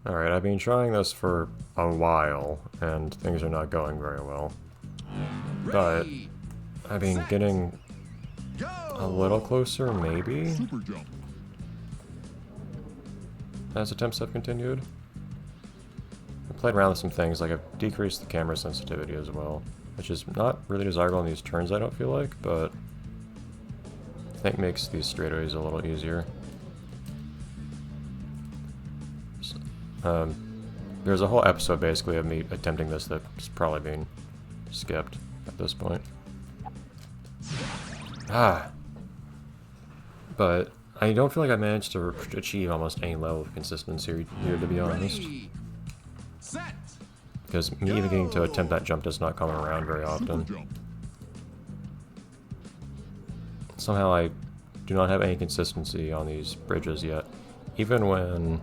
Alright, I've been trying this for a while, and things are not going very well. But I've been getting a little closer, maybe? As attempts have continued. I played around with some things, like I've decreased the camera sensitivity as well, which is not really desirable in these turns, I don't feel like, but I think makes these straightaways a little easier. There's a whole episode basically of me attempting this that's probably being skipped at this point. But I don't feel like I managed to achieve almost any level of consistency here, to be honest. Because me even getting to attempt that jump does not come around very often. Somehow I do not have any consistency on these bridges yet. Even when...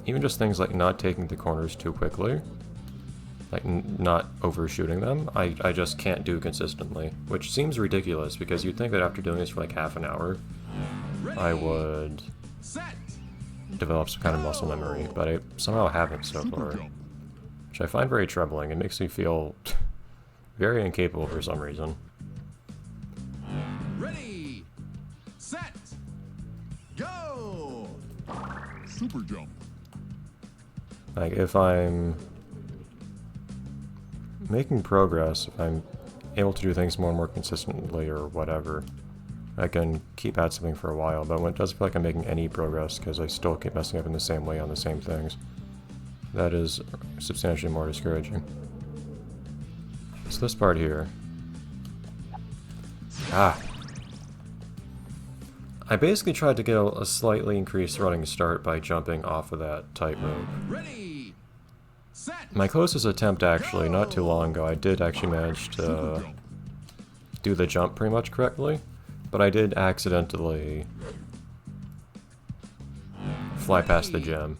Even just things like not taking the corners too quickly, like not overshooting them, I just can't do consistently, which seems ridiculous because you'd think that after doing this for like half an hour, I would develop some kind of muscle memory, but I somehow haven't so far, which I find very troubling. It makes me feel very incapable for some reason. Ready, set, go! Super jump. Like, if I'm making progress, if I'm able to do things more and more consistently or whatever, I can keep at something for a while, but when it doesn't feel like I'm making any progress because I still keep messing up in the same way on the same things, that is substantially more discouraging. So this part here. I basically tried to get a slightly increased running start by jumping off of that tightrope. My closest attempt, actually, not too long ago, I did actually manage to do the jump pretty much correctly, but I did accidentally fly past the gem.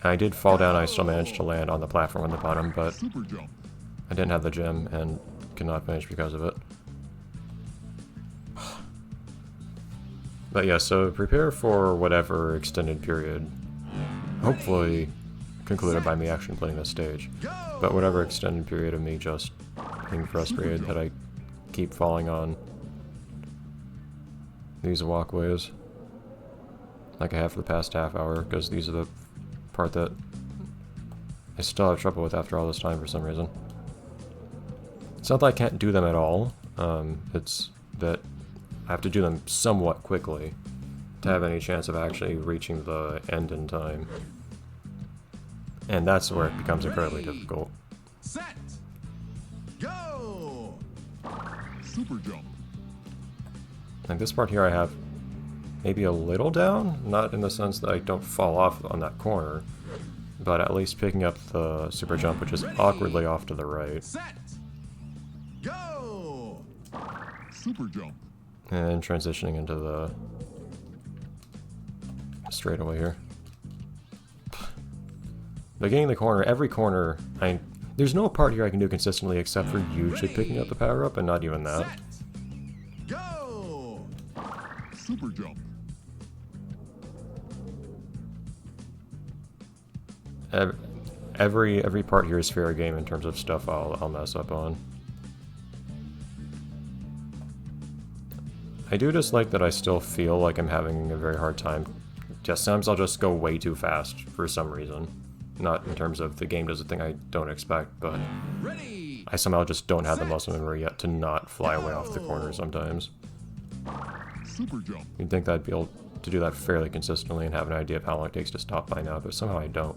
I did fall down, I still managed to land on the platform on the bottom, but I didn't have the gem and could not finish because of it. But yeah, so prepare for whatever extended period, hopefully concluded by me actually playing this stage, but whatever extended period of me just being frustrated that I keep falling on these walkways, like I have for the past half hour, because these are the part that I still have trouble with after all this time for some reason. It's not that I can't do them at all, it's that I have to do them somewhat quickly to have any chance of actually reaching the end in time. And that's where it becomes incredibly difficult. Set, go! Super jump. Like this part here I have maybe a little down, not in the sense that I don't fall off on that corner, but at least picking up the super jump, which is awkwardly off to the right. Set, go! Super jump. And transitioning into the straightaway here. But getting the corner, every corner, there's no part here I can do consistently except for usually picking up the power up, and not even that. Set, go! Super jump. Every part here is fair game in terms of stuff I'll mess up on. I do dislike that I still feel like I'm having a very hard time. Just sometimes I'll just go way too fast for some reason. Not in terms of the game does a thing I don't expect, but I somehow just don't have the muscle memory yet to not fly away off the corner sometimes. Super jump. You'd think that I'd be able to do that fairly consistently and have an idea of how long it takes to stop by now, but somehow I don't.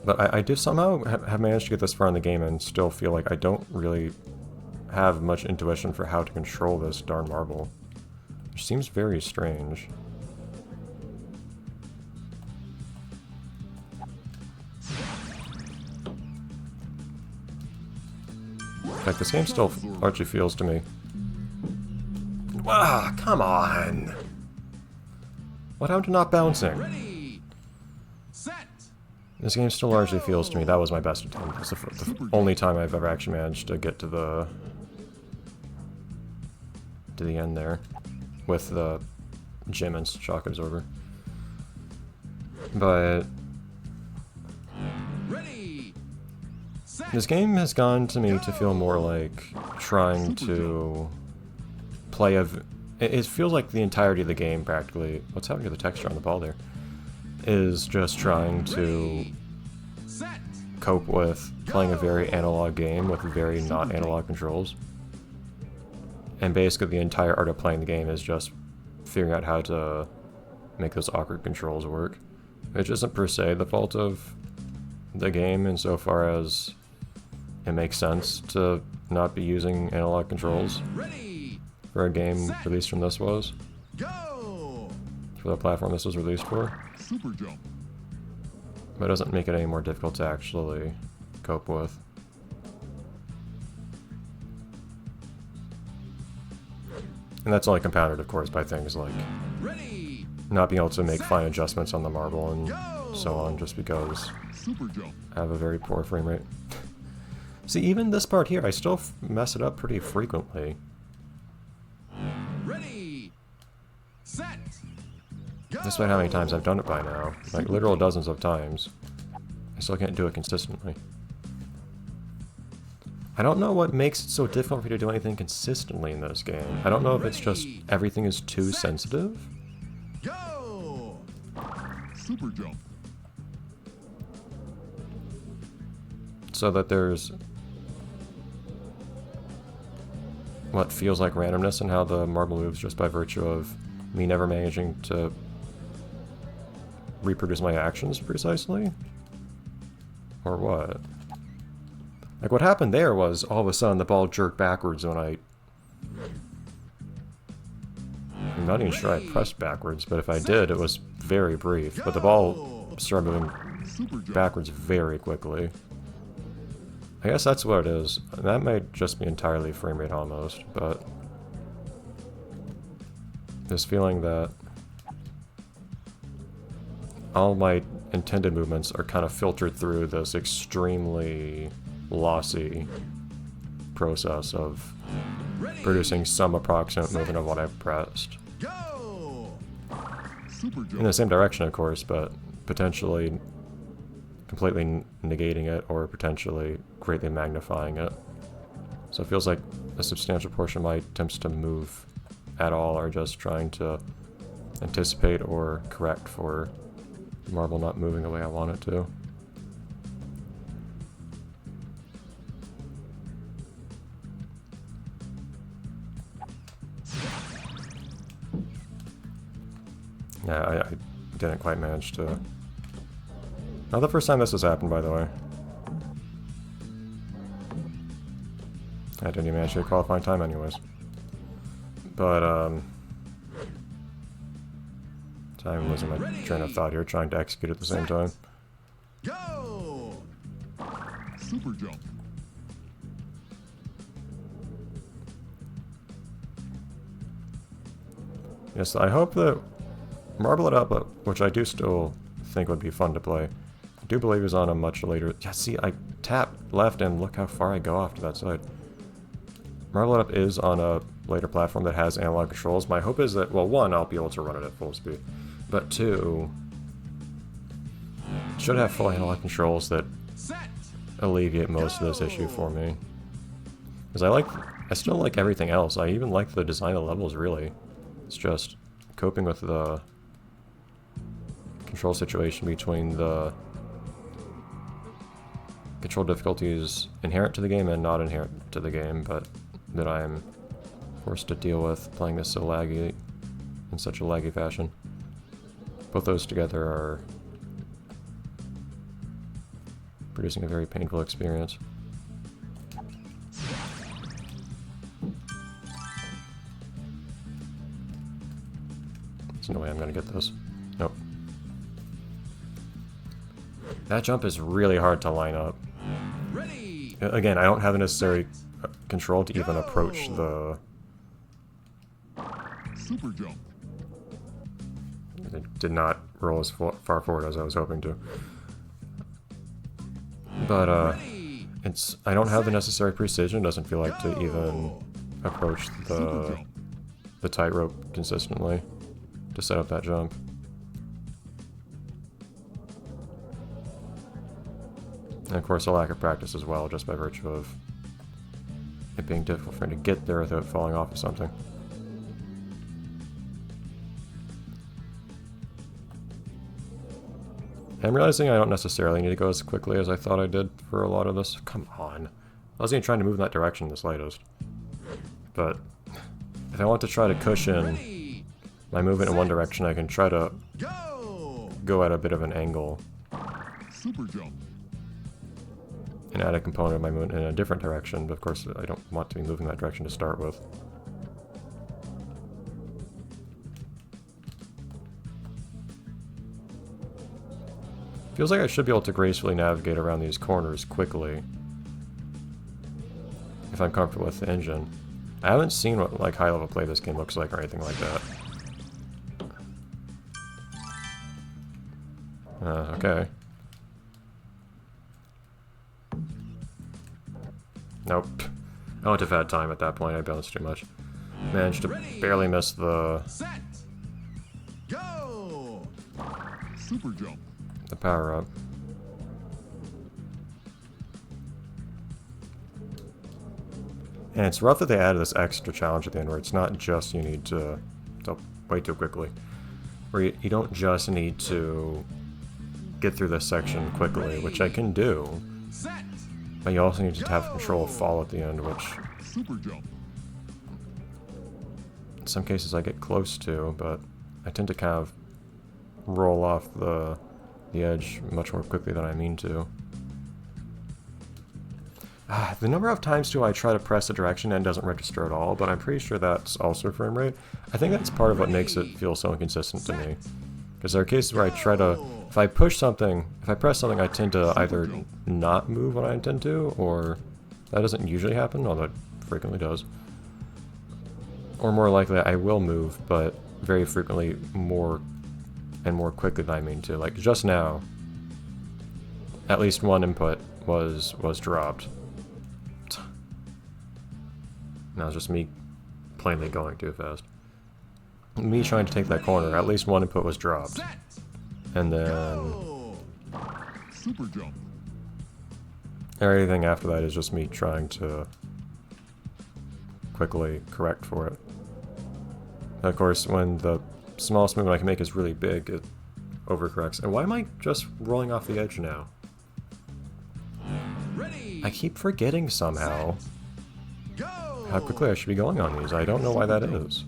But I did somehow have managed to get this far in the game and still feel like I don't really have much intuition for how to control this darn marble, which seems very strange. In fact, this game still largely feels to me... Ah, come on! What happened to not bouncing? Ready, set, This game still largely feels to me that was my best attempt. It's the only time I've ever actually managed to get to the to the end there with the gym and shock absorber. But Ready. Set. this game has gone to me to feel more like trying to play it feels like the entirety of the game practically, what's happening to the texture on the ball there, is just trying to Set. cope with playing a very analog game with very not analog controls. And basically the entire art of playing the game is just figuring out how to make those awkward controls work. Which isn't per se the fault of the game insofar as it makes sense to not be using analog controls Ready. for a game released from this was, Go. for the platform this was released for. Super jump. But it doesn't make it any more difficult to actually cope with. And that's only compounded, of course, by things like Ready. not being able to make fine adjustments on the marble and so on, just because Super jump. I have a very poor frame rate. See, even this part here, I still mess it up pretty frequently. Ready. Set. Go. Despite how many times I've done it by now. Like, literal dozens of times. I still can't do it consistently. I don't know what makes it so difficult for me to do anything consistently in this game. I don't know if it's just everything is too sensitive. Go. Super jump. So that there's what feels like randomness in how the marble moves just by virtue of me never managing to reproduce my actions precisely? Or what? Like, what happened there was, all of a sudden, the ball jerked backwards when I'm not even sure I pressed backwards, but if I did, it was very brief. But the ball started moving Super jump. backwards very quickly. I guess that's what it is. That might just be entirely frame rate almost, but this feeling that all my intended movements are kind of filtered through this extremely lossy process of Ready. producing some approximate movement of what I've pressed. Go. Super In the jump. same direction, of course, but potentially completely negating it or potentially greatly magnifying it. So it feels like a substantial portion of my attempts to move at all are just trying to anticipate or correct for the marble not moving the way I want it to. Yeah, I didn't quite manage to... Not the first time this has happened, by the way. I didn't even manage to get qualifying time anyways. But, so I'm losing my train of thought here, trying to execute at the same time. Go. Super jump. Yes, I hope that Marble It Up, which I do still think would be fun to play, I do believe is on a much later... Yeah, see, I tap left and look how far I go off to that side. Marble It Up is on a later platform that has analog controls. My hope is that, well, one, I'll be able to run it at full speed, but two, it should have full analog controls that Set. alleviate most of this issue for me. Because I still like everything else. I even like the design of the levels, really. It's just coping with the control situation between the control difficulties inherent to the game and not inherent to the game, but that I am forced to deal with playing this so laggy, in such a laggy fashion. Both those together are producing a very painful experience. There's no way I'm gonna get this. Nope. That jump is really hard to line up. Ready. Again, I don't have the necessary control to even approach the... Super jump. It did not roll as far forward as I was hoping to. But, Ready. I don't have the necessary precision, it doesn't feel like, to even approach Super the jump. the tightrope consistently to set up that jump. And of course a lack of practice as well, just by virtue of it being difficult for me to get there without falling off of something. I'm realizing I don't necessarily need to go as quickly as I thought I did for a lot of this. Come on. I wasn't even trying to move in that direction the slightest. But if I want to try to cushion my movement in one direction, I can try to go at a bit of an angle. Super jump. And add a component of my movement in a different direction, but of course I don't want to be moving that direction to start with. Feels like I should be able to gracefully navigate around these corners quickly if I'm comfortable with the engine. I haven't seen what like high level play this game looks like or anything like that. Okay. Nope. I wouldn't have had time at that point, I bounced too much. Managed to barely miss the... Set. Go. Super jump. the power up. And it's rough that they added this extra challenge at the end where it's not just you need to way too quickly. Where you don't just need to get through this section quickly, which I can do. Set. But you also need to have control of fall at the end, which Super jump. in some cases I get close to, but I tend to kind of roll off the edge much more quickly than I mean to. The number of times too I try to press a direction and it doesn't register at all, but I'm pretty sure that's also frame rate. I think that's part of what makes it feel so inconsistent to me. Because there are cases where I try to, if I press something, I tend to either not move when I intend to, or that doesn't usually happen, although it frequently does. Or more likely, I will move, but very frequently more and more quickly than I mean to. Like just now, at least one input was dropped. Now it's just me plainly going too fast. Me trying to take that corner, at least one input was dropped. And then Super jump. everything after that is just me trying to quickly correct for it. Of course, when the smallest movement I can make is really big, it overcorrects. And why am I just rolling off the edge now? Ready. I keep forgetting somehow Go. how quickly I should be going on these. I don't know why that is.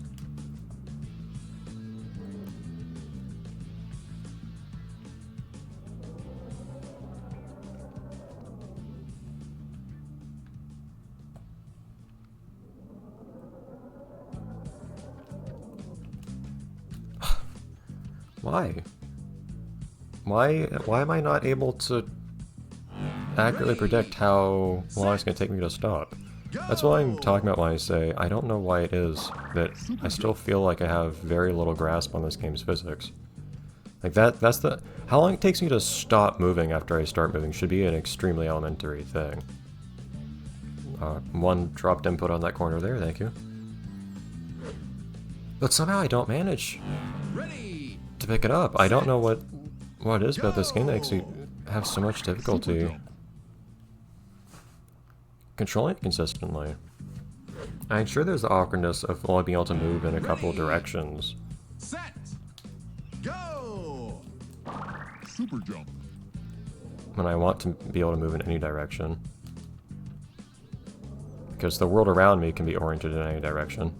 Why? Why am I not able to accurately predict how long it's going to take me to stop? That's what I'm talking about when I say I don't know why it is that I still feel like I have very little grasp on this game's physics. Like that's the... How long it takes me to stop moving after I start moving should be an extremely elementary thing. One dropped input on that corner there, thank you. But somehow I don't manage to pick it up. I don't know what it is about this game that makes me have so much difficulty controlling it consistently. I'm sure there's the awkwardness of only being able to move in a couple of directions. Set. Go. Super jump. When I want to be able to move in any direction. Because the world around me can be oriented in any direction.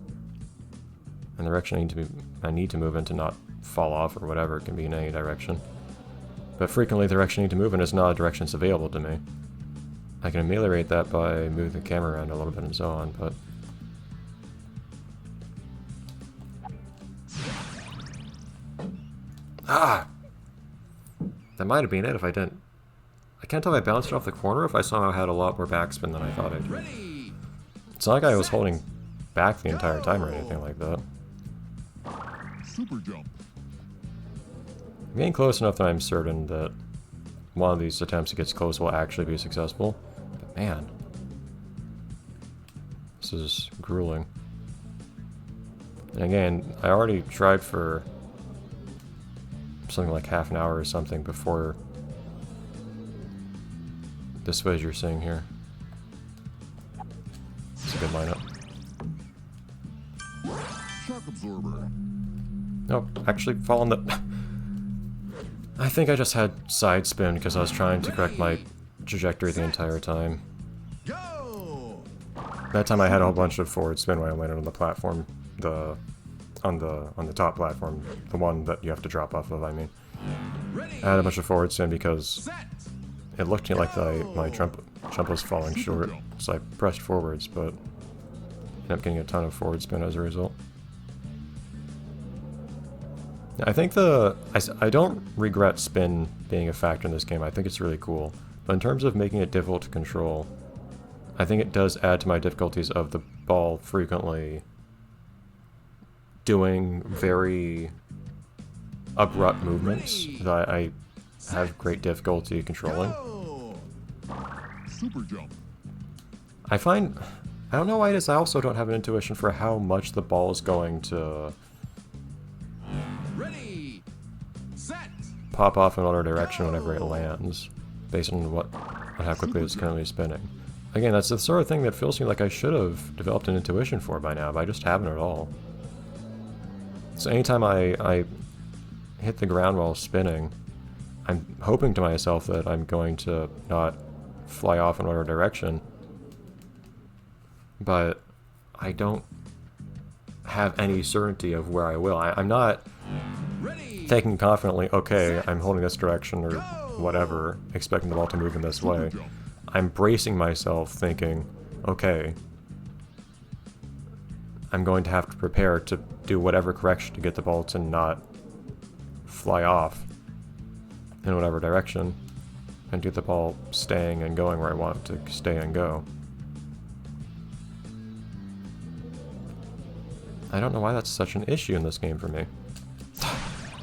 And the direction I need to move in to not fall off or whatever can be in any direction. But frequently the direction I need to move in is not a direction that's available to me. I can ameliorate that by moving the camera around a little bit and so on, but... Ah! That might have been it if I didn't... I can't tell if I bounced it off the corner or if I somehow had a lot more backspin than I thought I did. It's not like I was holding back the entire time or anything like that. Super jump. I'm getting close enough that I'm certain that one of these attempts that gets close will actually be successful. But man, this is grueling. And again, I already tried for something like half an hour or something before this phase you're seeing here. It's a good lineup. Shock absorber. Nope, actually fall on the... I think I just had side spin because I was trying to correct my trajectory the entire time. Go! That time I had a whole bunch of forward spin when I landed on the platform, on the top platform, the one that you have to drop off of, I mean. Ready. I had a bunch of forward spin because Set. it looked to me like my jump was falling short, so I pressed forwards, but ended up getting a ton of forward spin as a result. I think I don't regret spin being a factor in this game. I think it's really cool. But in terms of making it difficult to control, I think it does add to my difficulties of the ball frequently doing very abrupt movements that I have great difficulty controlling. Go! Super jump. I don't know why it is, I also don't have an intuition for how much the ball is going to Ready. Set. pop off in another direction whenever it lands, based on how quickly it's currently spinning. Again, that's the sort of thing that feels to me like I should have developed an intuition for by now, but I just haven't at all. So anytime I hit the ground while spinning, I'm hoping to myself that I'm going to not fly off in whatever direction, but I don't have any certainty of where I will. I'm not Ready. thinking confidently, okay, I'm holding this direction or whatever, expecting the ball to move in this way. I'm bracing myself thinking, okay, I'm going to have to prepare to do whatever correction to get the ball to not fly off in whatever direction and get the ball staying and going where I want it to stay and go. I don't know why that's such an issue in this game for me.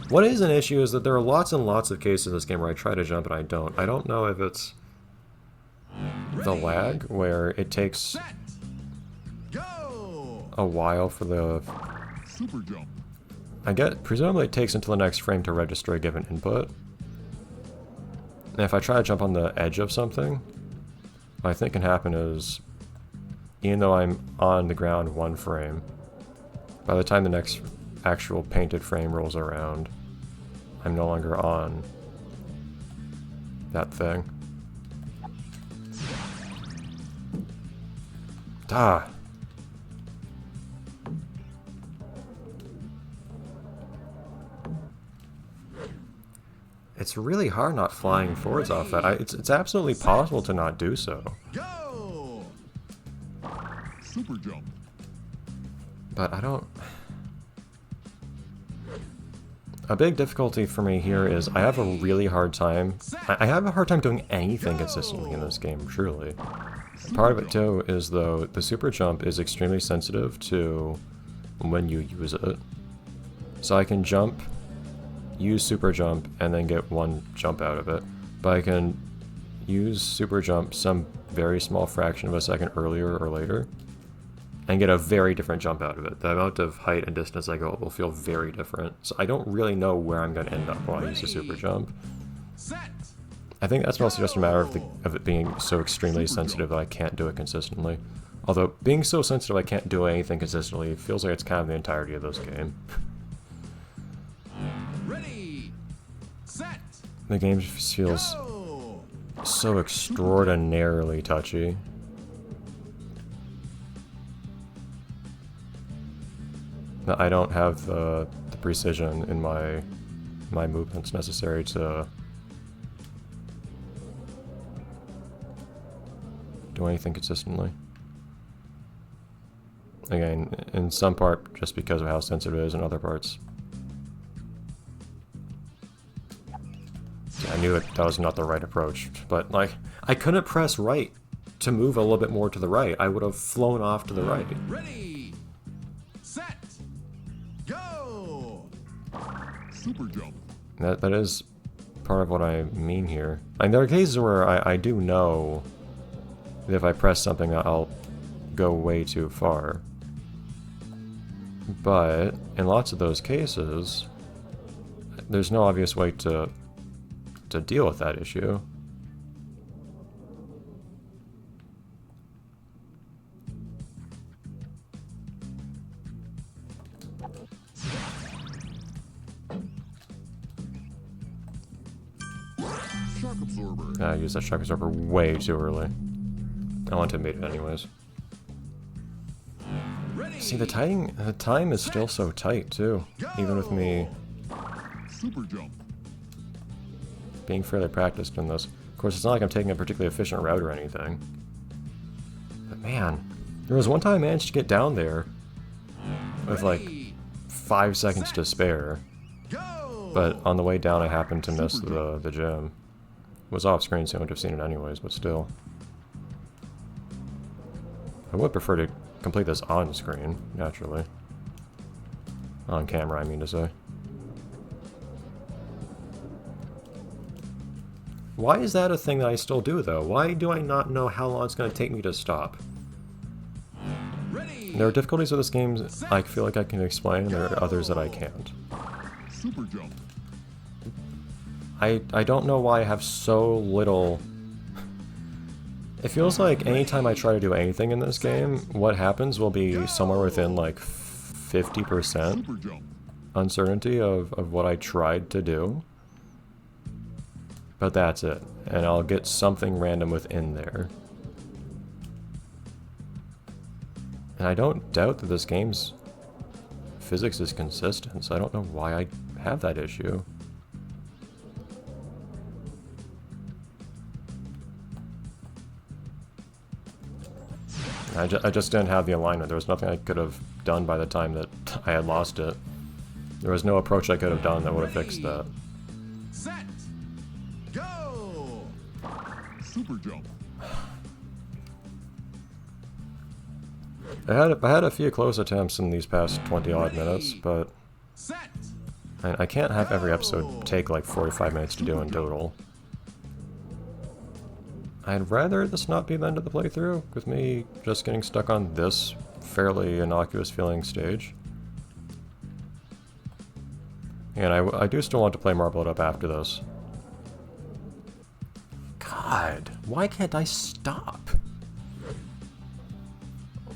What is an issue is that there are lots and lots of cases in this game where I try to jump and I don't. I don't know if it's the lag, where it takes Set. Go! a while for the... Super jump. I get, presumably it takes until the next frame to register a given input. And if I try to jump on the edge of something, what I think can happen is, even though I'm on the ground one frame, by the time the next actual painted frame rolls around, I'm no longer on that thing. Ah! It's really hard not flying forwards off that. It's absolutely possible to not do so. Go! Super jump. But I don't... A big difficulty for me here is I have a really hard time... I have a hard time doing anything consistently in this game, truly. Part of it, too, is, though, the super jump is extremely sensitive to when you use it. So I can jump, use super jump, and then get one jump out of it. But I can use super jump some very small fraction of a second earlier or later, and get a very different jump out of it. The amount of height and distance I go will feel very different. So I don't really know where I'm going to end up when I use the super jump. Set. I think that's mostly just a matter of it being so extremely sensitive that I can't do it consistently. Although, being so sensitive I can't do anything consistently feels like it's kind of the entirety of this game. Ready. Set. The game just feels Go! so extraordinarily touchy. That I don't have the precision in my movements necessary to do anything consistently. Again, in some part just because of how sensitive it is, in other parts I knew that was not the right approach, but like, I couldn't press right to move a little bit more to the right. I would have flown off to the right. Ready. Set. Go! Super jump. That is part of what I mean here. And there are cases where I do know that if I press something, I'll go way too far. But in lots of those cases, there's no obvious way to deal with that issue. Shock absorber. I used that shock absorber way too early. I want to mate it anyways. Ready. See, the time is still so tight too, even with me Super jump. being fairly practiced in this. Of course, it's not like I'm taking a particularly efficient route or anything. But man, there was one time I managed to get down there with like Ready. 5 seconds to spare, Go. but on the way down I happened to miss the gym. It was off screen, so I would have seen it anyways, but still. I would prefer to complete this on screen, naturally. On camera, I mean to say. Why is that a thing that I still do, though? Why do I not know how long it's going to take me to stop? Ready. There are difficulties with this game I feel like I can explain, and there are others that I can't. Super jump. I don't know why I have so little... It feels like anytime I try to do anything in this game, what happens will be somewhere within like 50% Super jump. uncertainty of what I tried to do. But that's it. And I'll get something random within there. And I don't doubt that this game's physics is consistent, so I don't know why I have that issue. I just didn't have the alignment. There was nothing I could have done by the time that I had lost it. There was no approach I could have done that would have fixed that. Set. Go. Super jump. I had a few close attempts in these past 20-odd minutes, but Set. I can't have every episode take like 45 minutes to do in total. I'd rather this not be the end of the playthrough, with me just getting stuck on this fairly innocuous feeling stage. And I do still want to play Marble It Up after this. God, why can't I stop?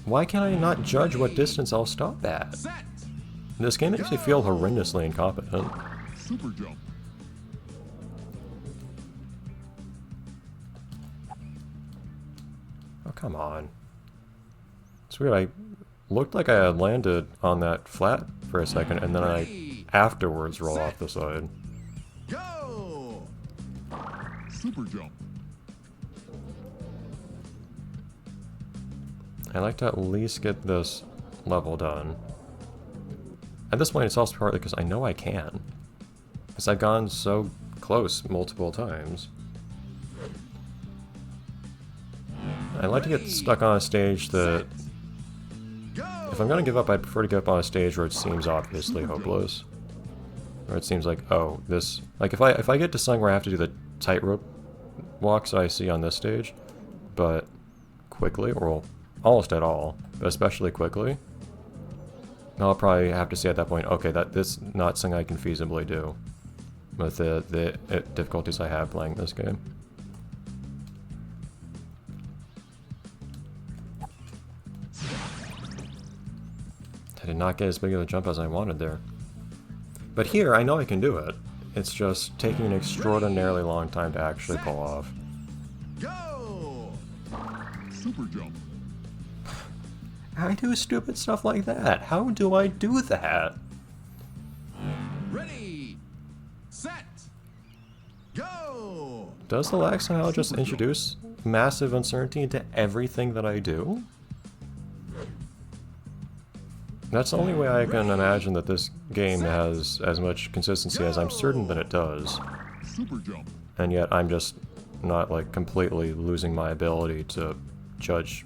Why can I not judge what distance I'll stop at? Set. This game makes me feel horrendously incompetent. Super jump. Oh, come on. It's weird, I looked like I had landed on that flat for a second, and then I afterwards roll off the side. Go. Super jump. I like to at least get this level done. At this point, it's also partly because I know I can. Because I've gone so close multiple times. I like to get stuck on a stage that... If I'm gonna give up, I prefer to give up on a stage where it seems obviously hopeless. Or it seems like, oh, this... Like, if I get to something where I have to do the tightrope walks I see on this stage, but quickly, or well, almost at all, but especially quickly, I'll probably have to say at that point, okay, this not something I can feasibly do with the difficulties I have playing this game. I did not get as big of a jump as I wanted there. But here, I know I can do it. It's just taking an extraordinarily long time to actually pull off. Go. Super jump. I do stupid stuff like that. How do I do that? Ready. Set. Go. Does the lag somehow just introduce massive uncertainty into everything that I do? That's the only way I can imagine that this game has as much consistency as I'm certain that it does. Super jump. And yet I'm just not like completely losing my ability to judge,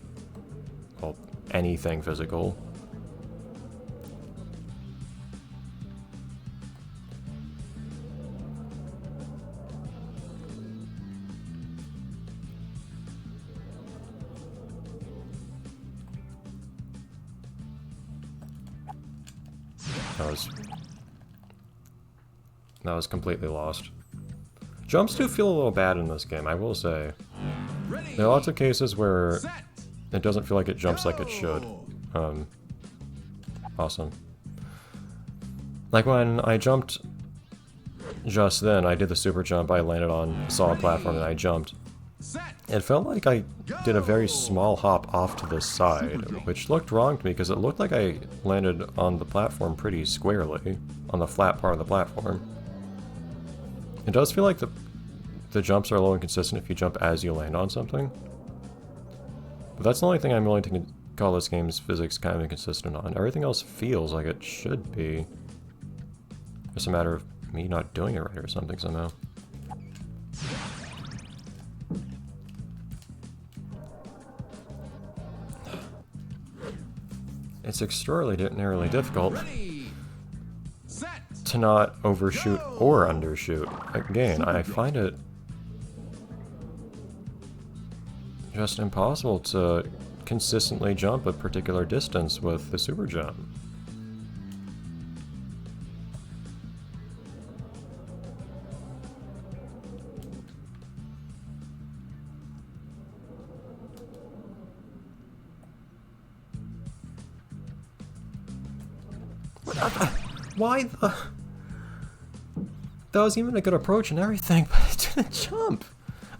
well, anything physical. That was completely lost. Jumps do feel a little bad in this game, I will say. Ready. There are lots of cases where Set. it doesn't feel like it jumps like it should. Go. Awesome. Like when I jumped just then, I did the super jump, I landed on a solid platform and I jumped. Set. It felt like I did a very small hop off to the side, which looked wrong to me because it looked like I landed on the platform pretty squarely, on the flat part of the platform. It does feel like the jumps are a little inconsistent if you jump as you land on something. But that's the only thing I'm willing to call this game's physics kind of inconsistent on. Everything else feels like it should be. Just a matter of me not doing it right or something somehow. It's extraordinarily difficult Ready. Set. to not overshoot or undershoot. Again, I find it just impossible to consistently jump a particular distance with the super jump. Why the... That was even a good approach and everything, but it didn't jump.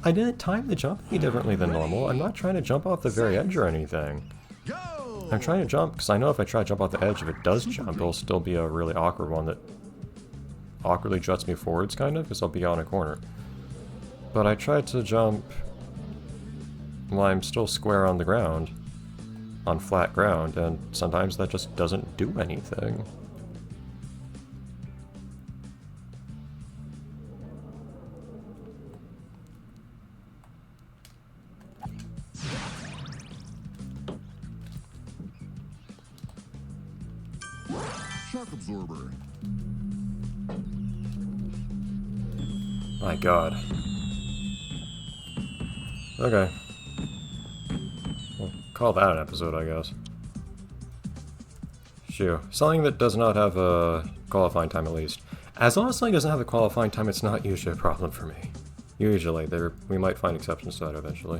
I didn't time the jump any differently than normal. I'm not trying to jump off the very edge or anything. Go. I'm trying to jump because I know if I try to jump off the edge, if it does jump, it'll still be a really awkward one that awkwardly juts me forwards, kind of, because I'll be on a corner. But I tried to jump while I'm still square on the ground, on flat ground, and sometimes that just doesn't do anything. Shock absorber. My god. Okay. We'll call that an episode, I guess. Shoo. Something that does not have a qualifying time, at least. As long as something doesn't have a qualifying time, it's not usually a problem for me. Usually, we might find exceptions to that eventually.